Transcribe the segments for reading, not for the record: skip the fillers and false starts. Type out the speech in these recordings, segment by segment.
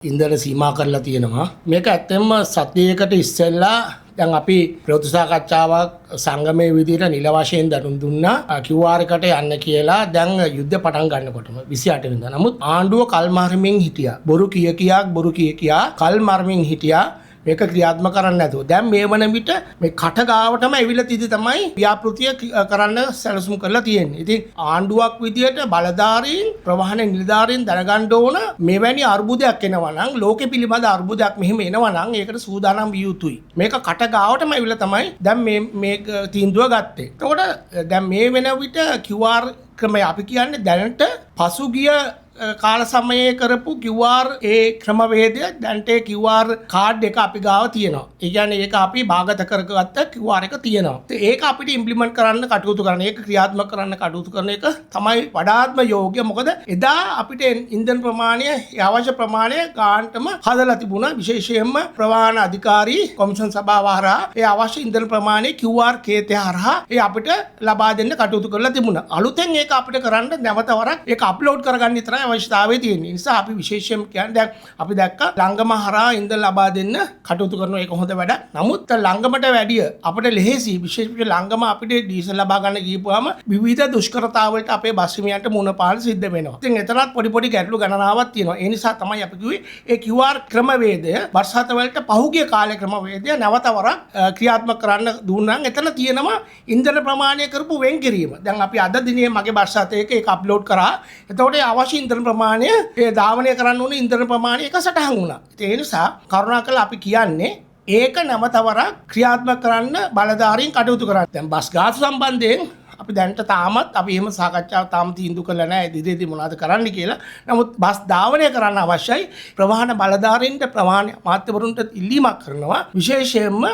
ඉන්දර සීමා කරලා තියෙනවා. මේක ඇත්තෙන්ම සතියකට ඉස්සෙල්ලා දැන් අපි ප්‍රවෘත්ති සාකච්ඡාවක් සංගමයේ විදිහට නිල වශයෙන් දනුම් දුන්නා QR එකට යන්න කියලා. දැන් යුද්ධ පටන් ගන්නකොටම 28 වෙනිදා. නමුත් ආණ්ඩුව කල්මාරමින් හිටියා. බොරු කියා කල් මරමින් හිටියා. මේක ක්‍රියාත්මක කරන්න නැතුව. දැන් මේ වන විට මේ කට ගාවටම ඇවිල්ලා තියදී තමයි ව්‍යාපෘතිය කරන්න සැලසුම් කරලා තියෙන්නේ. ඉතින් ආණ්ඩුවක් විදියට බලධාරීන් ප්‍රවාහන නිලධාරීන් දැනගන්න ඕන මෙවැනි අර්බුදයක් එනවා නම් ලෝකෙ පිළිබඳ අර්බුදයක් මෙහෙම එනවා නම් ඒකට සූදානම් විය යුතුයි. මේක කට ගාවටම ඇවිල්ලා තමයි දැන් මේ තීන්දුව ගත්තේ. එතකොට දැන් මේ වෙන විට QR ක්‍රමය අපි කියන්නේ දැනට පසුගිය කාල සමයේ කරපු QR ක්‍රමවේදය දැන්ට QR කාඩ් එක අපි ගාව තියෙනවා. ඒ කියන්නේ ඒක අපි භාගත කරගත්ත QR එක තියෙනවා. ඒක අපිට ඉම්ප්ලිමන්ට් කරන්න කටයුතු කරන ඒක ක්‍රියාත්මක කරන්න කටයුතු කරන එක තමයි වඩාත්ම යෝග්‍ය. මොකද එදා අපිට ඉන්ධන ප්‍රමාණය අවශ්‍ය ප්‍රමාණය ගාන්ටම හදලා තිබුණා. විශේෂයෙන්ම ප්‍රවාහන අධිකාරී කොමිෂන් සභාව හරහා ඒ අවශ්‍ය ඉන්ධන ප්‍රමාණය QR කේතය හරහා ඒ අපිට ලබා දෙන්න කටයුතු කරලා තිබුණා. අලුතෙන් ඒක අපිට කරන්න නැවත වරක් ඒක අප්ලෝඩ් කරගන්න විතරයි අවශ්‍යතාවය තියෙන නිසා අපි විශේෂයෙන් කියන්නේ දැන් අපි දැක්ක ලංගම හරහා ඉඳන් ලබා දෙන්න කටයුතු කරන එක හොඳ වැඩක්. නමුත් ලංගමට වැඩිය අපිට ලෙහෙසි විශේෂයෙන් ලංගම අපිට ඩීසල් ලබා ගන්න ගිහපුවාම විවිධ දුෂ්කරතාවලට අපේ බස් හිමියන්ට මුහුණ පාන්න සිද්ධ වෙනවා. ඉතින් එතරම් පොඩි ගැටලු ගණනාවක් තියෙනවා. ඒ නිසා තමයි අපි කිව්වේ ඒ QR ක්‍රමවේදය වර්ෂාත වලට පහුගිය කාලේ ක්‍රමවේදය නැවත වරක් ක්‍රියාත්මක කරන්න දුන්නාම එතන තියෙනවා ඉන්ධන ප්‍රමාණය කරපු වෙන් කිරීම. දැන් අපි අද දිනේ මගේ වර්ෂාත එක ඒක අප්ලෝඩ් කරා. එතකොට අවශ්‍ය ඉන්ධන ප්‍රමාණය ඒ ධාවනය කරන්න ඕනේ ඉන්ධන ප්‍රමාණය එක සටහන් වුණා. ඒ නිසා කරුණාකරලා අපි කියන්නේ ඒක නැවතවරක් ක්‍රියාත්මක කරන්න බලධාරීන් කටයුතු කරන්න. දැන් බස් ගාස්තු සම්බන්ධයෙන් අපි දැන්ට තාමත් අපි එහෙම සාකච්ඡාවක් තාම තීන්දුව කරලා නැහැ ඉදිරියේදී මොනවද කරන්න කියලා. නමුත් බස් ධාවනය කරන්න අවශ්‍යයි. ප්‍රවාහන බලධාරීන්ට ප්‍රවාහන මාධ්‍යවරුන්ට ඉල්ලීමක් කරනවා. විශේෂයෙන්ම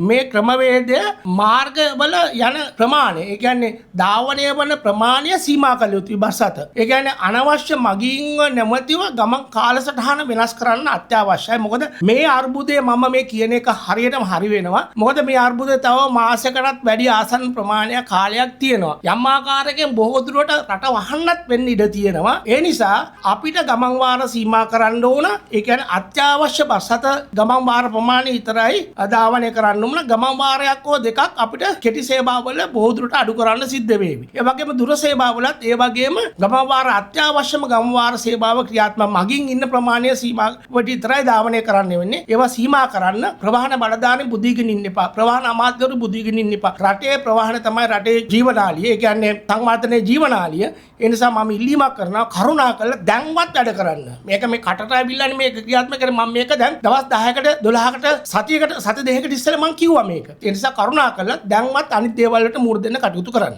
මේ ක්‍රමවේදය මාර්ගවල යන ප්‍රමාණය, ඒ කියන්නේ ධාවනය වන ප්‍රමාණය සීමා කළ යුතුයි බස් අත. ඒ කියන්නේ අනවශ්‍ය මගීන්ව නැමැතිව ගමන් කාලසටහන වෙනස් කරන්න අත්‍යවශ්‍යයි. මොකද මේ අර්බුදය මම මේ කියන එක හරියටම හරි වෙනවා. මොකද මේ අර්බුදය තව මාසයකටත් වැඩි ආසන්න ප්‍රමාණයක් කාලයක් තියෙනවා. යම් ආකාරයකින් බොහෝ දුරට රට වහන්නත් වෙන්න ඉඩ තියෙනවා. ඒ නිසා අපිට ගමන් වාර සීමා කරන්න ඕන. ඒ කියන්නේ අත්‍යවශ්‍ය බස් අත ගමන් වාර ප්‍රමාණය විතරයි ධාවනය කරන්න ඕන. ගමන් වාරයක් හෝ දෙකක් අපිට කෙටි සේවාවල බොහෝ දුරට අඩු කරන්න සිද්ධ වේවි. ඒ වගේම දුර සේවාවලත් ඒ වගේම ගමන් වාර අත්‍යවශ්‍යම ගමන් වාර සේවාව ක්‍රියාත්මක මගින් ඉන්න ප්‍රමාණය සීමා වට විතරයි ධාවනය කරන්න වෙන්නේ. ඒවා සීමා කරන්න ප්‍රවාහන බලධාරීන් බුද්ධිගෙන ඉන්න එපා. ප්‍රවාහන අමාත්‍යවරු බුද්ධිගෙන ඉන්න එපා. රටේ ප්‍රවාහන තමයි රටේ ජීවනාලිය. ඒ කියන්නේ සංවර්ධනයේ ජීවනාලිය. ඒ නිසා මම ඉල්ලීමක් කරනවා කරුණාකරලා දැන්වත් වැඩ කරන්න. මේක මේ කටට ඇවිල්ලානේ මේක ක්‍රියාත්මක කරේ. මම මේක දැන් දවස් 10කට 12කට සතියකට සති දෙකකට ඉස්සෙල්ලා මම කිව්වා මේක. ඒ නිසා කරුණාකරලා දැන්වත් අනිත් දේවල් වලට මුහුණ දෙන්න කටයුතු කරන්න.